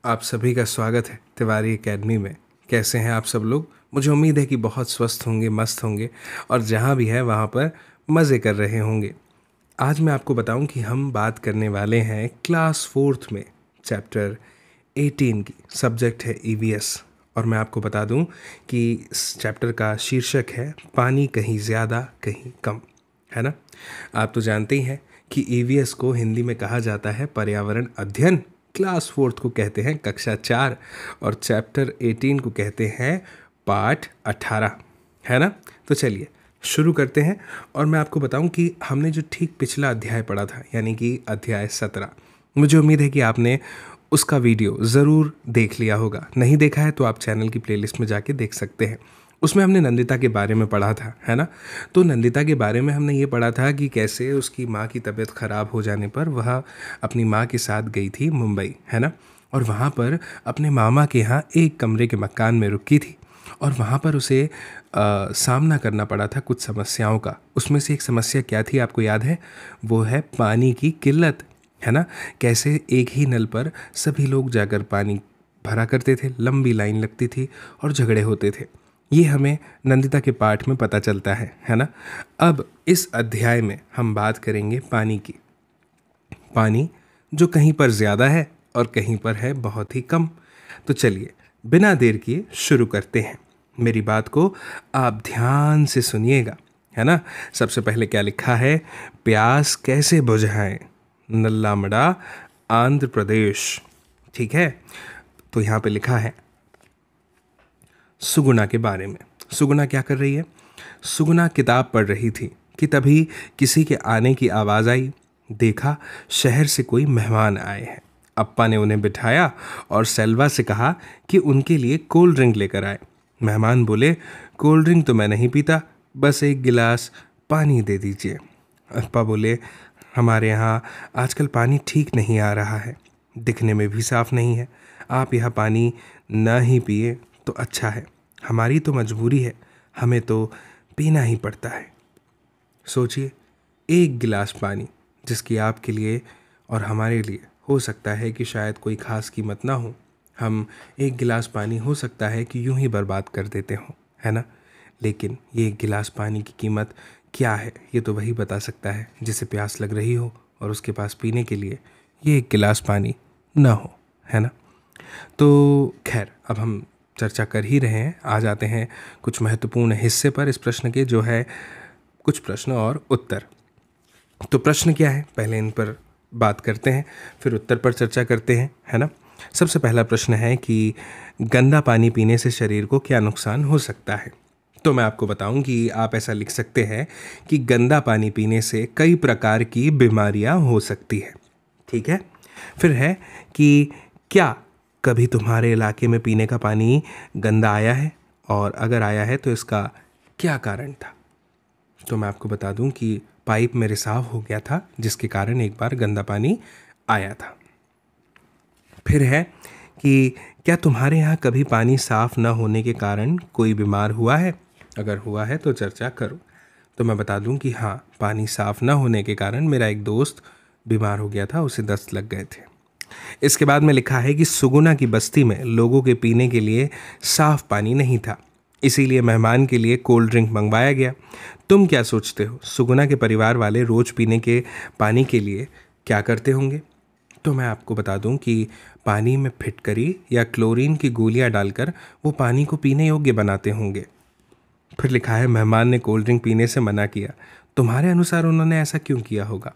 आप सभी का स्वागत है तिवारी एकेडमी में। कैसे हैं आप सब लोग? मुझे उम्मीद है कि बहुत स्वस्थ होंगे, मस्त होंगे और जहाँ भी है वहाँ पर मज़े कर रहे होंगे। आज मैं आपको बताऊं कि हम बात करने वाले हैं क्लास 4th में चैप्टर 18 की। सब्जेक्ट है ईवीएस और मैं आपको बता दूं कि इस चैप्टर का शीर्षक है पानी कहीं ज़्यादा कहीं कम, है ना। आप तो जानते ही हैं कि ईवीएस को हिंदी में कहा जाता है पर्यावरण अध्ययन। क्लास 4th को कहते हैं कक्षा 4 और चैप्टर 18 को कहते हैं पाठ 18, है ना। तो चलिए शुरू करते हैं। और मैं आपको बताऊं कि हमने जो ठीक पिछला अध्याय पढ़ा था यानी कि अध्याय 17, मुझे उम्मीद है कि आपने उसका वीडियो ज़रूर देख लिया होगा। नहीं देखा है तो आप चैनल की प्लेलिस्ट में जाके देख सकते हैं। उसमें हमने नंदिता के बारे में पढ़ा था, है ना। तो नंदिता के बारे में हमने ये पढ़ा था कि कैसे उसकी माँ की तबीयत ख़राब हो जाने पर वह अपनी माँ के साथ गई थी मुंबई, है ना। और वहाँ पर अपने मामा के यहाँ एक कमरे के मकान में रुकी थी और वहाँ पर उसे सामना करना पड़ा था कुछ समस्याओं का। उसमें से एक समस्या क्या थी आपको याद है? वो है पानी की किल्लत, है ना। कैसे एक ही नल पर सभी लोग जाकर पानी भरा करते थे, लंबी लाइन लगती थी और झगड़े होते थे। ये हमें नंदिता के पाठ में पता चलता है ना। अब इस अध्याय में हम बात करेंगे पानी की। पानी जो कहीं पर ज़्यादा है और कहीं पर है बहुत ही कम। तो चलिए बिना देर किए शुरू करते हैं। मेरी बात को आप ध्यान से सुनिएगा, है ना। सबसे पहले क्या लिखा है? प्यास कैसे बुझाएं? नल्लामड़ा, आंध्र प्रदेश। ठीक है, तो यहाँ पे लिखा है सुगुणा के बारे में। सुगुणा क्या कर रही है? सुगुणा किताब पढ़ रही थी कि तभी किसी के आने की आवाज़ आई। देखा शहर से कोई मेहमान आए हैं। अप्पा ने उन्हें बिठाया और सेल्वा से कहा कि उनके लिए कोल्ड ड्रिंक लेकर आए। मेहमान बोले, कोल्ड ड्रिंक तो मैं नहीं पीता, बस एक गिलास पानी दे दीजिए। अप्पा बोले, हमारे यहाँ आजकल पानी ठीक नहीं आ रहा है, दिखने में भी साफ नहीं है। आप यह पानी न ही पिए तो अच्छा है। हमारी तो मजबूरी है, हमें तो पीना ही पड़ता है। सोचिए, एक गिलास पानी जिसकी आपके लिए और हमारे लिए हो सकता है कि शायद कोई ख़ास कीमत ना हो। हम एक गिलास पानी हो सकता है कि यूं ही बर्बाद कर देते हों, है ना। लेकिन ये एक गिलास पानी की कीमत क्या है ये तो वही बता सकता है जिसे प्यास लग रही हो और उसके पास पीने के लिए ये एक गिलास पानी ना हो, है ना। तो खैर, अब हम चर्चा कर ही रहे हैं, आ जाते हैं कुछ महत्वपूर्ण हिस्से पर इस प्रश्न के, जो है कुछ प्रश्न और उत्तर। तो प्रश्न क्या है पहले इन पर बात करते हैं, फिर उत्तर पर चर्चा करते हैं, है ना। सबसे पहला प्रश्न है कि गंदा पानी पीने से शरीर को क्या नुकसान हो सकता है। तो मैं आपको बताऊं कि आप ऐसा लिख सकते हैं कि गंदा पानी पीने से कई प्रकार की बीमारियां हो सकती है। ठीक है, फिर है कि क्या कभी तुम्हारे इलाके में पीने का पानी गंदा आया है, और अगर आया है तो इसका क्या कारण था। तो मैं आपको बता दूं कि पाइप में रिसाव हो गया था जिसके कारण एक बार गंदा पानी आया था। फिर है कि क्या तुम्हारे यहाँ कभी पानी साफ न होने के कारण कोई बीमार हुआ है, अगर हुआ है तो चर्चा करो। तो मैं बता दूं कि हाँ, पानी साफ न होने के कारण मेरा एक दोस्त बीमार हो गया था, उसे दस्त लग गए थे। इसके बाद में लिखा है कि सुगुना की बस्ती में लोगों के पीने के लिए साफ पानी नहीं था, इसीलिए मेहमान के लिए कोल्ड ड्रिंक मंगवाया गया। तुम क्या सोचते हो, सुगुना के परिवार वाले रोज पीने के पानी के लिए क्या करते होंगे। तो मैं आपको बता दूं कि पानी में फिटकरी या क्लोरीन की गोलियां डालकर वो पानी को पीने योग्य बनाते होंगे। फिर लिखा है मेहमान ने कोल्ड ड्रिंक पीने से मना किया, तुम्हारे अनुसार उन्होंने ऐसा क्यों किया होगा।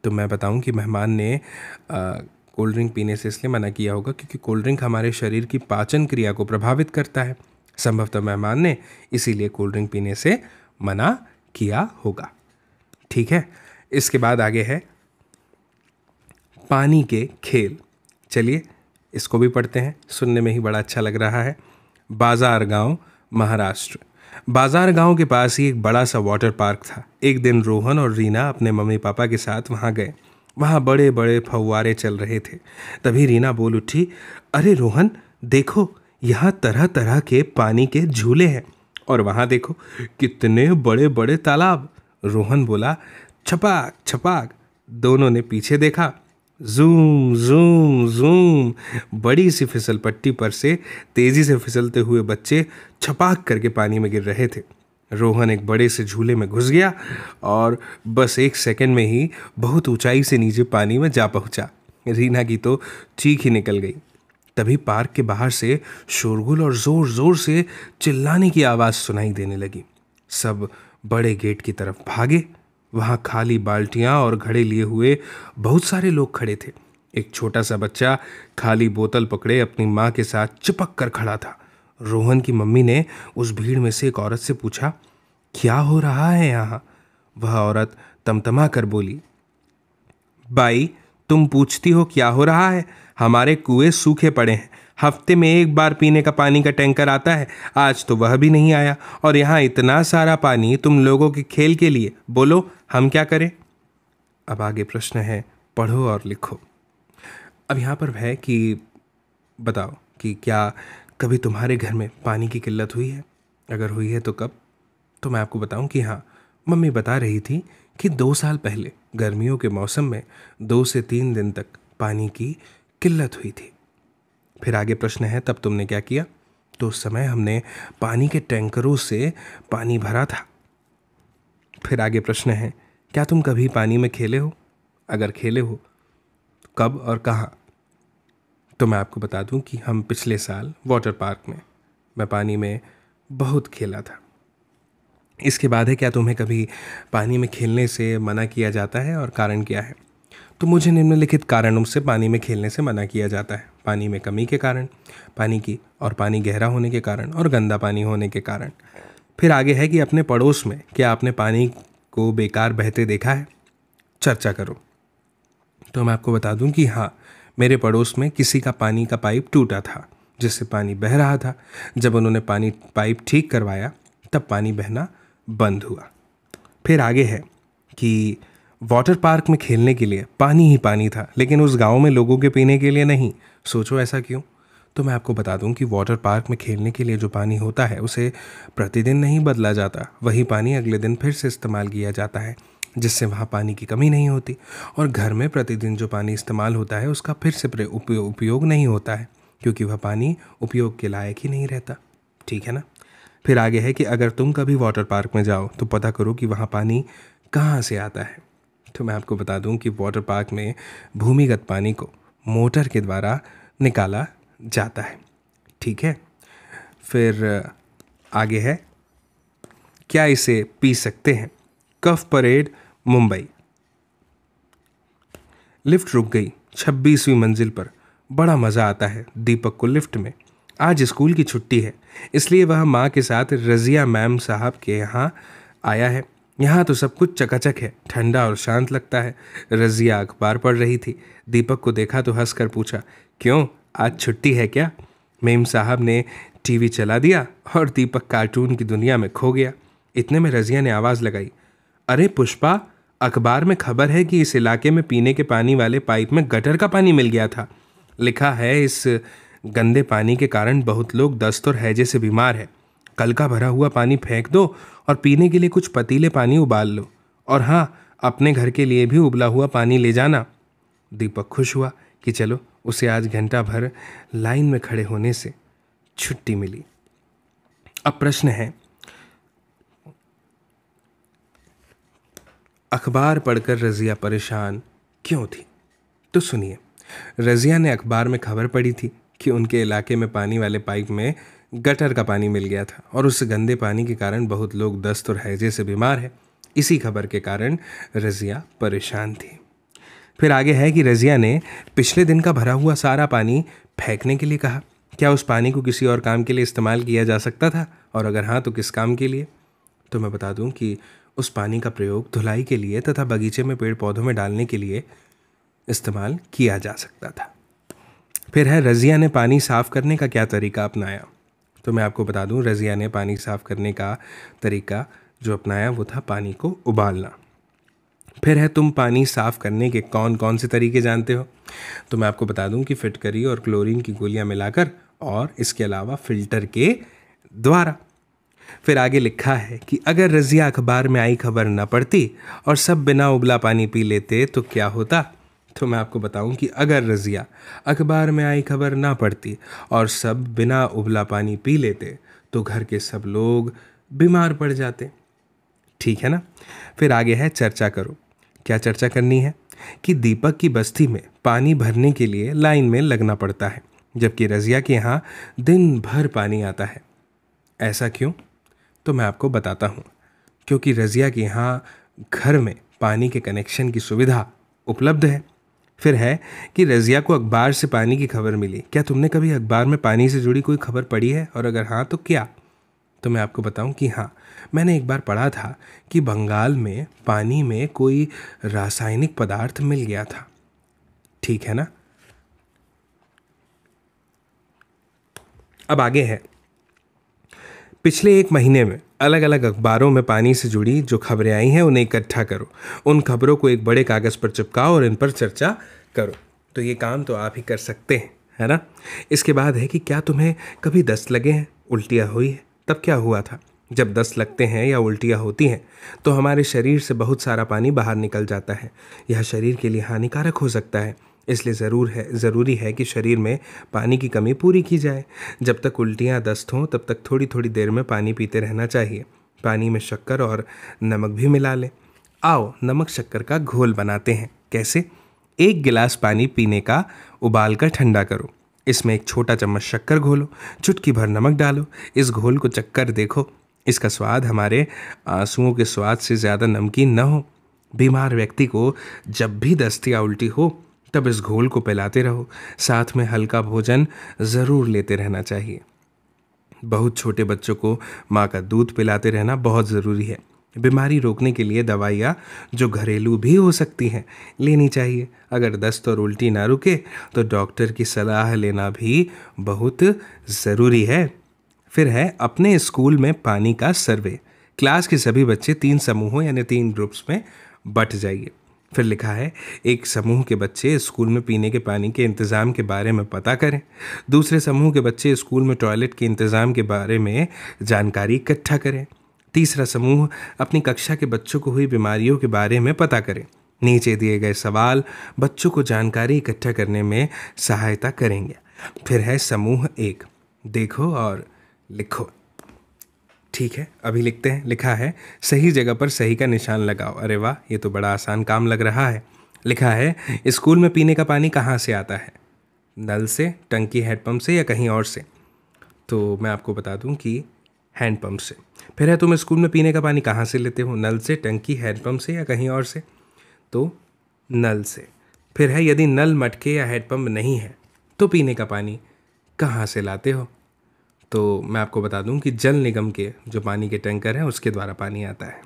तो मैं बताऊं कि मेहमान ने कोल्ड ड्रिंक पीने से इसलिए मना किया होगा क्योंकि कोल्ड ड्रिंक हमारे शरीर की पाचन क्रिया को प्रभावित करता है। संभवतः मेहमान ने इसीलिए कोल्ड ड्रिंक पीने से मना किया होगा। ठीक है, इसके बाद आगे है पानी के खेल। चलिए इसको भी पढ़ते हैं, सुनने में ही बड़ा अच्छा लग रहा है। बाजार गांव, महाराष्ट्र। बाजार गांव के पास ही एक बड़ा सा वाटर पार्क था। एक दिन रोहन और रीना अपने मम्मी पापा के साथ वहां गए। वहां बड़े बड़े फव्वारे चल रहे थे। तभी रीना बोल उठी, अरे रोहन देखो, यहाँ तरह तरह के पानी के झूले हैं, और वहां देखो कितने बड़े बड़े तालाब। रोहन बोला, छपाक छपाक। दोनों ने पीछे देखा। Zoom zoom zoom. बड़ी सी फिसल पट्टी पर से तेजी से फिसलते हुए बच्चे छपाक करके पानी में गिर रहे थे। रोहन एक बड़े से झूले में घुस गया और बस 1 सेकंड में ही बहुत ऊंचाई से नीचे पानी में जा पहुंचा। रीना की तो चीख ही निकल गई। तभी पार्क के बाहर से शोरगुल और जोर जोर से चिल्लाने की आवाज़ सुनाई देने लगी। सब बड़े गेट की तरफ भागे। वहाँ खाली बाल्टियाँ और घड़े लिए हुए बहुत सारे लोग खड़े थे। एक छोटा सा बच्चा खाली बोतल पकड़े अपनी माँ के साथ चिपक कर खड़ा था। रोहन की मम्मी ने उस भीड़ में से एक औरत से पूछा, क्या हो रहा है यहाँ? वह औरत तमतमा कर बोली, बाई, तुम पूछती हो क्या हो रहा है? हमारे कुएं सूखे पड़े हैं। हफ्ते में 1 बार पीने का पानी का टैंकर आता है, आज तो वह भी नहीं आया। और यहाँ इतना सारा पानी तुम लोगों के खेल के लिए। बोलो हम क्या करें? अब आगे प्रश्न है, पढ़ो और लिखो। अब यहाँ पर है कि बताओ कि क्या कभी तुम्हारे घर में पानी की किल्लत हुई है? अगर हुई है तो कब? तो मैं आपको बताऊं कि हाँ, मम्मी बता रही थी कि 2 साल पहले गर्मियों के मौसम में 2 से 3 दिन तक पानी की किल्लत हुई थी। फिर आगे प्रश्न है, तब तुमने क्या किया? तो उस समय हमने पानी के टैंकरों से पानी भरा था। फिर आगे प्रश्न है, क्या तुम कभी पानी में खेले हो? अगर खेले हो तो कब और कहाँ? तो मैं आपको बता दूं कि हम पिछले साल वाटर पार्क में मैं पानी में बहुत खेला था। इसके बाद है, क्या तुम्हें कभी पानी में खेलने से मना किया जाता है और कारण क्या है? तो मुझे निम्नलिखित कारणों से पानी में खेलने से मना किया जाता है। पानी में कमी के कारण, पानी की और पानी गहरा होने के कारण और गंदा पानी होने के कारण। फिर आगे है कि अपने पड़ोस में क्या आपने पानी को बेकार बहते देखा है? चर्चा करो। तो मैं आपको बता दूं कि हाँ, मेरे पड़ोस में किसी का पानी का पाइप टूटा था जिससे पानी बह रहा था। जब उन्होंने पाइप ठीक करवाया तब पानी बहना बंद हुआ। फिर आगे है कि वाटर पार्क में खेलने के लिए पानी ही पानी था, लेकिन उस गांव में लोगों के पीने के लिए नहीं। सोचो ऐसा क्यों? तो मैं आपको बता दूं कि वाटर पार्क में खेलने के लिए जो पानी होता है उसे प्रतिदिन नहीं बदला जाता। वही पानी अगले दिन फिर से इस्तेमाल किया जाता है, जिससे वहाँ पानी की कमी नहीं होती। और घर में प्रतिदिन जो पानी इस्तेमाल होता है उसका फिर से उपयोग नहीं होता है, क्योंकि वह पानी उपयोग के लायक ही नहीं रहता। ठीक है ना? फिर आगे है कि अगर तुम कभी वाटर पार्क में जाओ तो पता करो कि वहाँ पानी कहाँ से आता है। तो मैं आपको बता दूं कि वाटर पार्क में भूमिगत पानी को मोटर के द्वारा निकाला जाता है। ठीक है? फिर आगे है, क्या इसे पी सकते हैं? कफ परेड, मुंबई। लिफ्ट रुक गई 26वीं मंजिल पर। बड़ा मज़ा आता है दीपक को लिफ्ट में। आज स्कूल की छुट्टी है, इसलिए वह माँ के साथ रज़िया मैम साहब के यहाँ आया है। यहाँ तो सब कुछ चकाचक है, ठंडा और शांत लगता है। रज़िया अखबार पढ़ रही थी। दीपक को देखा तो हंसकर पूछा, क्यों, आज छुट्टी है क्या? मेम साहब ने टीवी चला दिया और दीपक कार्टून की दुनिया में खो गया। इतने में रज़िया ने आवाज़ लगाई, अरे पुष्पा, अखबार में खबर है कि इस इलाके में पीने के पानी वाले पाइप में गटर का पानी मिल गया था। लिखा है इस गंदे पानी के कारण बहुत लोग दस्त और हैजे से बीमार है। कल का भरा हुआ पानी फेंक दो और पीने के लिए कुछ पतीले पानी उबाल लो। और हाँ, अपने घर के लिए भी उबला हुआ पानी ले जाना। दीपक खुश हुआ कि चलो, उसे आज घंटा भर लाइन में खड़े होने से छुट्टी मिली। अब प्रश्न है, अखबार पढ़कर रज़िया परेशान क्यों थी? तो सुनिए, रज़िया ने अखबार में खबर पढ़ी थी कि उनके इलाके में पानी वाले पाइप में गटर का पानी मिल गया था और उस गंदे पानी के कारण बहुत लोग दस्त और हैजे से बीमार है। इसी खबर के कारण रज़िया परेशान थी। फिर आगे है कि रज़िया ने पिछले दिन का भरा हुआ सारा पानी फेंकने के लिए कहा। क्या उस पानी को किसी और काम के लिए इस्तेमाल किया जा सकता था, और अगर हाँ तो किस काम के लिए? तो मैं बता दूं कि उस पानी का प्रयोग धुलाई के लिए तथा बगीचे में पेड़ पौधों में डालने के लिए इस्तेमाल किया जा सकता था। फिर है, रज़िया ने पानी साफ़ करने का क्या तरीका अपनाया? तो मैं आपको बता दूं, रज़िया ने पानी साफ़ करने का तरीका जो अपनाया वो था पानी को उबालना। फिर है, तुम पानी साफ़ करने के कौन कौन से तरीके जानते हो? तो मैं आपको बता दूं कि फिटकरी और क्लोरीन की गोलियां मिलाकर, और इसके अलावा फ़िल्टर के द्वारा। फिर आगे लिखा है कि अगर रज़िया अखबार में आई खबर न पढ़ती और सब बिना उबला पानी पी लेते तो क्या होता? तो मैं आपको बताऊं कि अगर रज़िया अखबार में आई खबर ना पढ़ती और सब बिना उबला पानी पी लेते तो घर के सब लोग बीमार पड़ जाते। ठीक है ना। फिर आगे है चर्चा करो। क्या चर्चा करनी है कि दीपक की बस्ती में पानी भरने के लिए लाइन में लगना पड़ता है, जबकि रज़िया के यहाँ दिन भर पानी आता है। ऐसा क्यों? तो मैं आपको बताता हूँ। क्योंकि रज़िया के यहाँ घर में पानी के कनेक्शन की सुविधा उपलब्ध है। फिर है कि रज़िया को अखबार से पानी की खबर मिली। क्या तुमने कभी अखबार में पानी से जुड़ी कोई खबर पढ़ी है, और अगर हाँ तो क्या? तो मैं आपको बताऊं कि हाँ, मैंने एक बार पढ़ा था कि बंगाल में पानी में कोई रासायनिक पदार्थ मिल गया था। ठीक है ना। अब आगे है, पिछले एक महीने में अलग अलग अखबारों में पानी से जुड़ी जो खबरें आई हैं उन्हें इकट्ठा करो। उन खबरों को एक बड़े कागज़ पर चिपकाओ और इन पर चर्चा करो। तो ये काम तो आप ही कर सकते हैं, है ना। इसके बाद है कि क्या तुम्हें कभी दस्त लगे हैं, उल्टियाँ हुई है? तब क्या हुआ था? जब दस्त लगते हैं या उल्टियाँ होती हैं तो हमारे शरीर से बहुत सारा पानी बाहर निकल जाता है। यह शरीर के लिए हानिकारक हो सकता है, इसलिए ज़रूरी है कि शरीर में पानी की कमी पूरी की जाए। जब तक उल्टियाँ दस्त हों तब तक थोड़ी थोड़ी देर में पानी पीते रहना चाहिए। पानी में शक्कर और नमक भी मिला लें। आओ नमक शक्कर का घोल बनाते हैं। कैसे? 1 गिलास पानी पीने का उबाल कर ठंडा करो। इसमें 1 छोटा चम्मच शक्कर घोलो, चुटकी भर नमक डालो। इस घोल को चखकर देखो। इसका स्वाद हमारे आंसुओं के स्वाद से ज़्यादा नमकीन न हो। बीमार व्यक्ति को जब भी दस्त या उल्टी हो तब इस घोल को पिलाते रहो। साथ में हल्का भोजन ज़रूर लेते रहना चाहिए। बहुत छोटे बच्चों को माँ का दूध पिलाते रहना बहुत ज़रूरी है। बीमारी रोकने के लिए दवाइयाँ जो घरेलू भी हो सकती हैं लेनी चाहिए। अगर दस्त और उल्टी ना रुके तो डॉक्टर की सलाह लेना भी बहुत ज़रूरी है। फिर है अपने स्कूल में पानी का सर्वे। क्लास के सभी बच्चे 3 समूहों यानी 3 ग्रुप्स में बंट जाइए। फिर लिखा है, एक समूह के बच्चे स्कूल में पीने के पानी के इंतज़ाम के बारे में पता करें। दूसरे समूह के बच्चे स्कूल में टॉयलेट के इंतज़ाम के बारे में जानकारी इकट्ठा करें। तीसरा समूह अपनी कक्षा के बच्चों को हुई बीमारियों के बारे में पता करें। नीचे दिए गए सवाल बच्चों को जानकारी इकट्ठा करने में सहायता करेंगे। फिर है समूह 1, देखो और लिखो। ठीक है, अभी लिखते हैं। लिखा है, सही जगह पर सही का निशान लगाओ। अरे वाह, ये तो बड़ा आसान काम लग रहा है। लिखा है, स्कूल में पीने का पानी कहाँ से आता है? नल से, टंकी, हैंडपंप से या कहीं और से? तो मैं आपको बता दूं कि हैंडपंप से। फिर है, तुम स्कूल में पीने का पानी कहाँ से लेते हो? नल से, टंकी, हैंडपंप से या कहीं और से? तो नल से। फिर है, यदि नल, मटके या हैंडपंप नहीं है तो पीने का पानी कहाँ से लाते हो? तो मैं आपको बता दूं कि जल निगम के जो पानी के टैंकर हैं उसके द्वारा पानी आता है।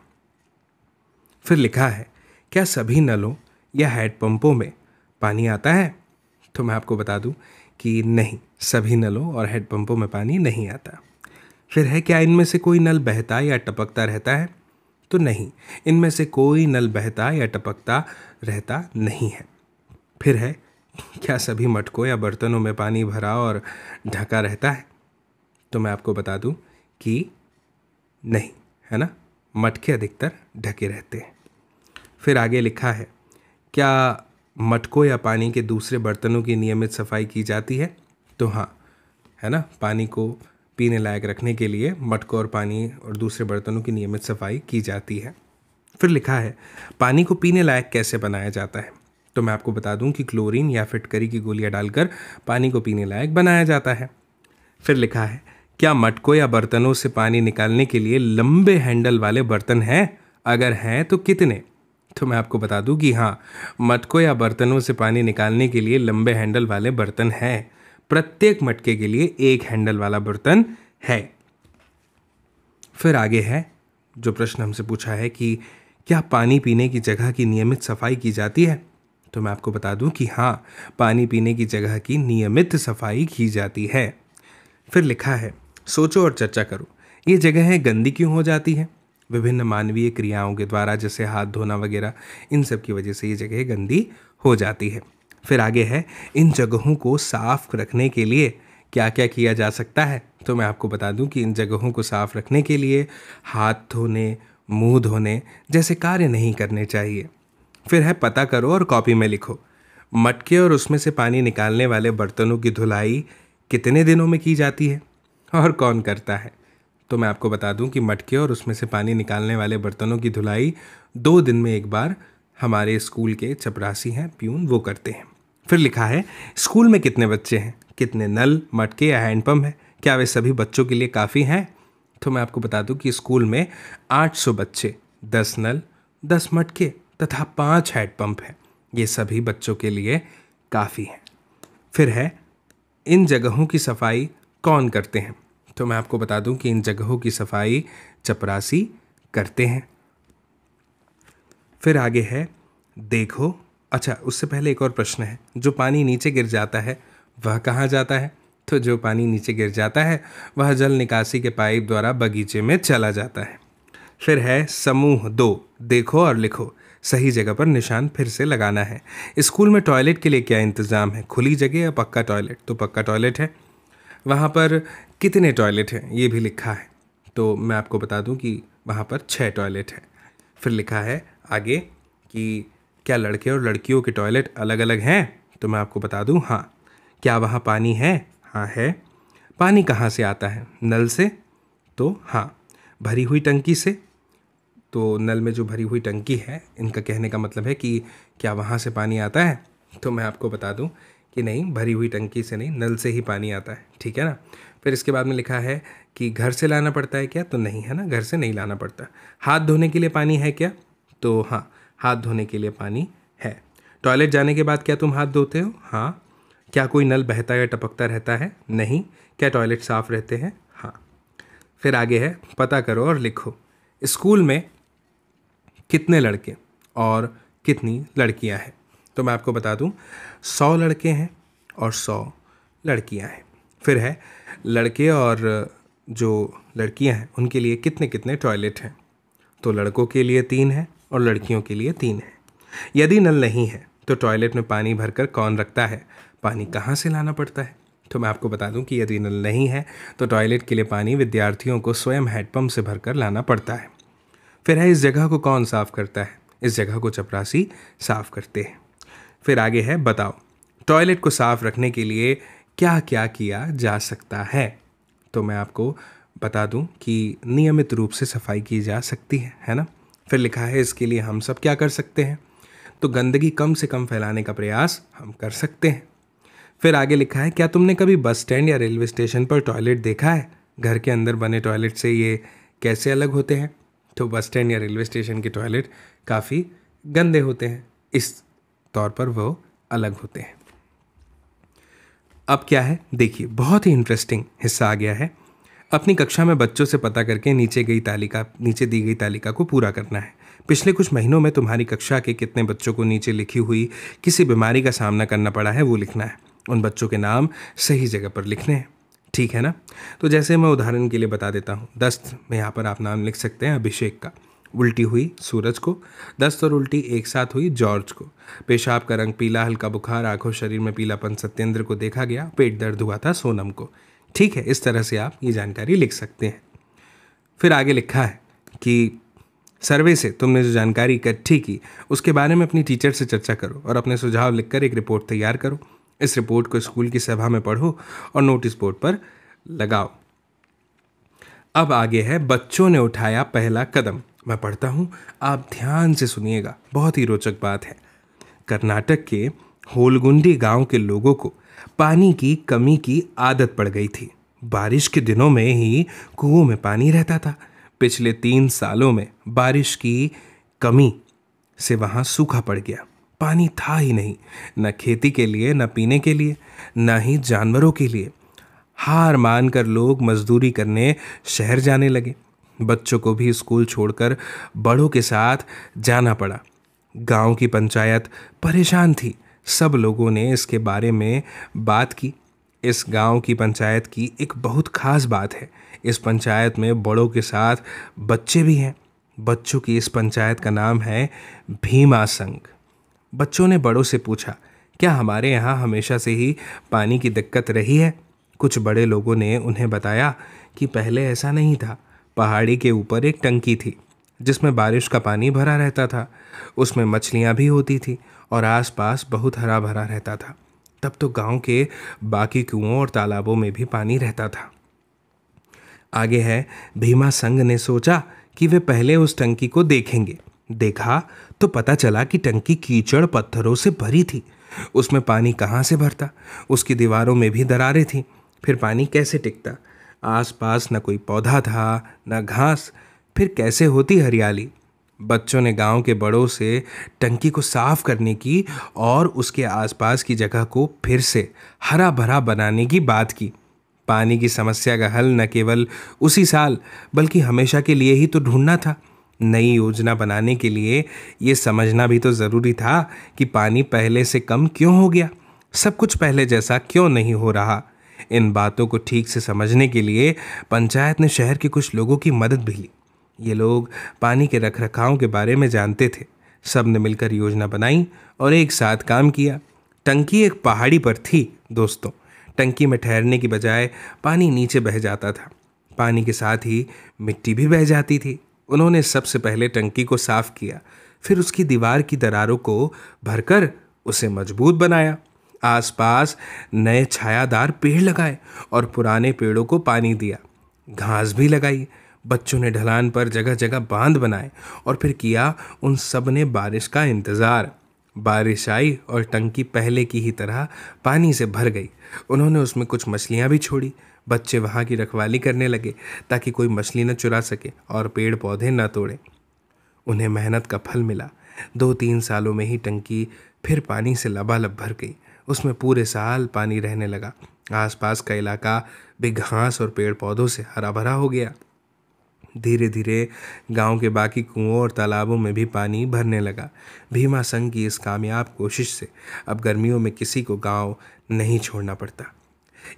फिर लिखा है, क्या सभी नलों या हैंडपंपों में पानी आता है? तो मैं आपको बता दूं कि नहीं, सभी नलों और हैंडपंपों में पानी नहीं आता। फिर है, क्या इनमें से कोई नल बहता या टपकता रहता है? तो नहीं, इनमें से कोई नल बहता या टपकता रहता नहीं है। फिर है, क्या सभी मटकों या बर्तनों में पानी भरा और ढका रहता है? तो मैं आपको बता दूं कि नहीं, है ना, मटके अधिकतर ढके रहते हैं। फिर आगे लिखा है, क्या मटकों या पानी के दूसरे बर्तनों की नियमित सफाई की जाती है? तो हाँ, है ना, पानी को पीने लायक रखने के लिए मटकों और पानी और दूसरे बर्तनों की नियमित सफाई की जाती है। फिर लिखा है, पानी को पीने लायक कैसे बनाया जाता है? तो मैं आपको बता दूं कि क्लोरीन या फिटकरी की गोलियां डालकर पानी को पीने लायक बनाया जाता है। फिर लिखा है, क्या मटकों या बर्तनों से पानी निकालने के लिए लंबे हैंडल वाले बर्तन हैं? अगर हैं तो कितने? तो मैं आपको बता दूं कि हाँ, मटकों या बर्तनों से पानी निकालने के लिए लंबे हैंडल वाले बर्तन हैं। प्रत्येक मटके के लिए 1 हैंडल वाला बर्तन है। फिर आगे है जो प्रश्न हमसे पूछा है कि क्या पानी पीने की जगह की नियमित सफाई की जाती है? तो मैं आपको बता दूं कि हाँ, पानी पीने की जगह की नियमित सफाई की जाती है। फिर लिखा है, सोचो और चर्चा करो, ये जगहें गंदी क्यों हो जाती हैं? विभिन्न मानवीय क्रियाओं के द्वारा, जैसे हाथ धोना वगैरह, इन सब की वजह से ये जगह गंदी हो जाती है। फिर आगे है, इन जगहों को साफ रखने के लिए क्या क्या किया जा सकता है? तो मैं आपको बता दूं कि इन जगहों को साफ रखने के लिए हाथ धोने, मुंह धोने जैसे कार्य नहीं करने चाहिए। फिर है, पता करो और कॉपी में लिखो। मटके और उसमें से पानी निकालने वाले बर्तनों की धुलाई कितने दिनों में की जाती है और कौन करता है? तो मैं आपको बता दूं कि मटके और उसमें से पानी निकालने वाले बर्तनों की धुलाई 2 दिन में एक बार हमारे स्कूल के चपरासी हैं, प्यून, वो करते हैं। फिर लिखा है स्कूल में कितने बच्चे हैं, कितने नल, मटके या हैंडपम्प हैं, क्या वे सभी बच्चों के लिए काफ़ी हैं? तो मैं आपको बता दूं कि स्कूल में 800 बच्चे, 10 नल, 10 मटके तथा 5 हैंडपम्प हैं। ये सभी बच्चों के लिए काफ़ी हैं। फिर है इन जगहों की सफाई कौन करते हैं? तो मैं आपको बता दूं कि इन जगहों की सफाई चपरासी करते हैं। फिर आगे है देखो, अच्छा उससे पहले एक और प्रश्न है, जो पानी नीचे गिर जाता है वह कहाँ जाता है? तो जो पानी नीचे गिर जाता है वह जल निकासी के पाइप द्वारा बगीचे में चला जाता है। फिर है समूह 2, देखो और लिखो, सही जगह पर निशान फिर से लगाना है। स्कूल में टॉयलेट के लिए क्या इंतज़ाम है, खुली जगह या पक्का टॉयलेट? तो पक्का टॉयलेट है। वहाँ पर कितने टॉयलेट हैं ये भी लिखा है, तो मैं आपको बता दूं कि वहाँ पर 6 टॉयलेट हैं। फिर लिखा है आगे कि क्या लड़के और लड़कियों के टॉयलेट अलग अलग हैं? तो मैं आपको बता दूं हाँ। क्या वहाँ पानी है? हाँ है। पानी कहाँ से आता है? नल से? तो हाँ। भरी हुई टंकी से? तो नल में जो भरी हुई टंकी है, इनका कहने का मतलब है कि क्या वहाँ से पानी आता है? तो मैं आपको बता दूं कि नहीं, भरी हुई टंकी से नहीं, नल से ही पानी आता है, ठीक है ना। फिर इसके बाद में लिखा है कि घर से लाना पड़ता है क्या? तो नहीं है ना, घर से नहीं लाना पड़ता। हाथ धोने के लिए पानी है क्या? तो हाँ, हाथ धोने के लिए पानी है। टॉयलेट जाने के बाद क्या तुम हाथ धोते हो? हाँ। क्या कोई नल बहता या टपकता रहता है? नहीं। क्या टॉयलेट साफ रहते हैं? हाँ। फिर आगे है पता करो और लिखो, स्कूल में कितने लड़के और कितनी लड़कियां हैं? तो मैं आपको बता दूं 100 लड़के हैं और 100 लड़कियां हैं। फिर है लड़के और जो लड़कियां हैं उनके लिए कितने कितने टॉयलेट हैं? तो लड़कों के लिए 3 है और लड़कियों के लिए 3 है। यदि नल नहीं है तो टॉयलेट में पानी भरकर कौन रखता है? पानी कहाँ से लाना पड़ता है? तो मैं आपको बता दूं कि यदि नल नहीं है तो टॉयलेट के लिए पानी विद्यार्थियों को स्वयं हैंडपम्प से भरकर लाना पड़ता है। फिर है इस जगह को कौन साफ करता है? इस जगह को चपरासी साफ करते हैं। फिर आगे है बताओ, टॉयलेट को साफ रखने के लिए क्या क्या किया जा सकता है? तो मैं आपको बता दूं कि नियमित रूप से सफाई की जा सकती है ना। फिर लिखा है इसके लिए हम सब क्या कर सकते हैं? तो गंदगी कम से कम फैलाने का प्रयास हम कर सकते हैं। फिर आगे लिखा है क्या तुमने कभी बस स्टैंड या रेलवे स्टेशन पर टॉयलेट देखा है? घर के अंदर बने टॉयलेट से ये कैसे अलग होते हैं? तो बस स्टैंड या रेलवे स्टेशन के टॉयलेट काफ़ी गंदे होते हैं, इस तौर पर वो अलग होते हैं। अब क्या है देखिए, बहुत ही इंटरेस्टिंग हिस्सा आ गया है। अपनी कक्षा में बच्चों से पता करके नीचे दी गई तालिका को पूरा करना है। पिछले कुछ महीनों में तुम्हारी कक्षा के कितने बच्चों को नीचे लिखी हुई किसी बीमारी का सामना करना पड़ा है वो लिखना है। उन बच्चों के नाम सही जगह पर लिखने हैं, ठीक है ना। तो जैसे मैं उदाहरण के लिए बता देता हूँ, दस्त में यहाँ पर आप नाम लिख सकते हैं अभिषेक का। उल्टी हुई सूरज को, दस्त और उल्टी एक साथ हुई जॉर्ज को। पेशाब का रंग पीला, हल्का बुखार, आंखों शरीर में पीलापन सत्येंद्र को देखा गया। पेट दर्द हुआ था सोनम को। ठीक है, इस तरह से आप ये जानकारी लिख सकते हैं। फिर आगे लिखा है कि सर्वे से तुमने जो जानकारी इकट्ठी की उसके बारे में अपनी टीचर से चर्चा करो और अपने सुझाव लिखकर एक रिपोर्ट तैयार करो। इस रिपोर्ट को स्कूल की सभा में पढ़ो और नोटिस बोर्ड पर लगाओ। अब आगे है बच्चों ने उठाया पहला कदम। मैं पढ़ता हूं, आप ध्यान से सुनिएगा, बहुत ही रोचक बात है। कर्नाटक के होलगुंडी गांव के लोगों को पानी की कमी की आदत पड़ गई थी। बारिश के दिनों में ही कुओं में पानी रहता था। पिछले 3 सालों में बारिश की कमी से वहां सूखा पड़ गया। पानी था ही नहीं, न खेती के लिए, न पीने के लिए, न ही जानवरों के लिए। हार मानकर लोग मजदूरी करने शहर जाने लगे। बच्चों को भी स्कूल छोड़कर बड़ों के साथ जाना पड़ा। गांव की पंचायत परेशान थी। सब लोगों ने इसके बारे में बात की। इस गांव की पंचायत की एक बहुत खास बात है, इस पंचायत में बड़ों के साथ बच्चे भी हैं। बच्चों की इस पंचायत का नाम है भीमा संघ। बच्चों ने बड़ों से पूछा, क्या हमारे यहाँ हमेशा से ही पानी की दिक्कत रही है? कुछ बड़े लोगों ने उन्हें बताया कि पहले ऐसा नहीं था। पहाड़ी के ऊपर एक टंकी थी जिसमें बारिश का पानी भरा रहता था। उसमें मछलियाँ भी होती थी और आसपास बहुत हरा भरा रहता था। तब तो गांव के बाकी कुओं और तालाबों में भी पानी रहता था। आगे है, भीमा संग ने सोचा कि वे पहले उस टंकी को देखेंगे। देखा तो पता चला कि टंकी कीचड़ पत्थरों से भरी थी। उसमें पानी कहाँ से भरता? उसकी दीवारों में भी दरारें थीं। फिर पानी कैसे टिकता? आसपास न कोई पौधा था न घास, फिर कैसे होती हरियाली? बच्चों ने गांव के बड़ों से टंकी को साफ करने की और उसके आसपास की जगह को फिर से हरा भरा बनाने की बात की। पानी की समस्या का हल न केवल उसी साल बल्कि हमेशा के लिए ही तो ढूंढना था। नई योजना बनाने के लिए ये समझना भी तो ज़रूरी था कि पानी पहले से कम क्यों हो गया, सब कुछ पहले जैसा क्यों नहीं हो रहा। इन बातों को ठीक से समझने के लिए पंचायत ने शहर के कुछ लोगों की मदद भी ली। ये लोग पानी के रखरखाव के बारे में जानते थे। सब ने मिलकर योजना बनाई और एक साथ काम किया। टंकी एक पहाड़ी पर थी दोस्तों। टंकी में ठहरने की बजाय पानी नीचे बह जाता था। पानी के साथ ही मिट्टी भी बह जाती थी। उन्होंने सबसे पहले टंकी को साफ किया, फिर उसकी दीवार की दरारों को भरकर उसे मजबूत बनाया। आसपास नए छायादार पेड़ लगाए और पुराने पेड़ों को पानी दिया। घास भी लगाई। बच्चों ने ढलान पर जगह जगह बांध बनाए और फिर किया उन सब ने बारिश का इंतज़ार। बारिश आई और टंकी पहले की ही तरह पानी से भर गई। उन्होंने उसमें कुछ मछलियाँ भी छोड़ी। बच्चे वहाँ की रखवाली करने लगे ताकि कोई मछली न चुरा सके और पेड़ पौधे न तोड़े। उन्हें मेहनत का फल मिला। 2-3 सालों में ही टंकी फिर पानी से लबालब भर गई। उसमें पूरे साल पानी रहने लगा। आसपास का इलाका भी घास और पेड़ पौधों से हरा भरा हो गया। धीरे धीरे गांव के बाकी कुओं और तालाबों में भी पानी भरने लगा। भीमा संघ की इस कामयाब कोशिश से अब गर्मियों में किसी को गांव नहीं छोड़ना पड़ता।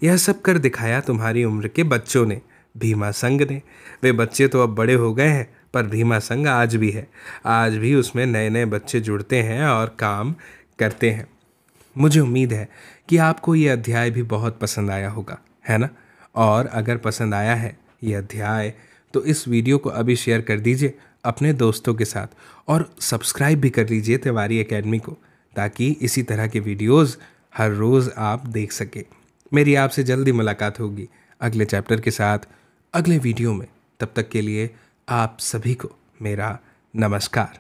यह सब कर दिखाया तुम्हारी उम्र के बच्चों ने, भीमा संघ ने। वे बच्चे तो अब बड़े हो गए हैं, पर भीमा संघ आज भी है। आज भी उसमें नए नए बच्चे जुड़ते हैं और काम करते हैं। मुझे उम्मीद है कि आपको ये अध्याय भी बहुत पसंद आया होगा, है ना? और अगर पसंद आया है ये अध्याय तो इस वीडियो को अभी शेयर कर दीजिए अपने दोस्तों के साथ और सब्सक्राइब भी कर लीजिए तिवारी एकेडमी को, ताकि इसी तरह के वीडियोस हर रोज़ आप देख सकें। मेरी आपसे जल्दी मुलाकात होगी अगले चैप्टर के साथ, अगले वीडियो में। तब तक के लिए आप सभी को मेरा नमस्कार।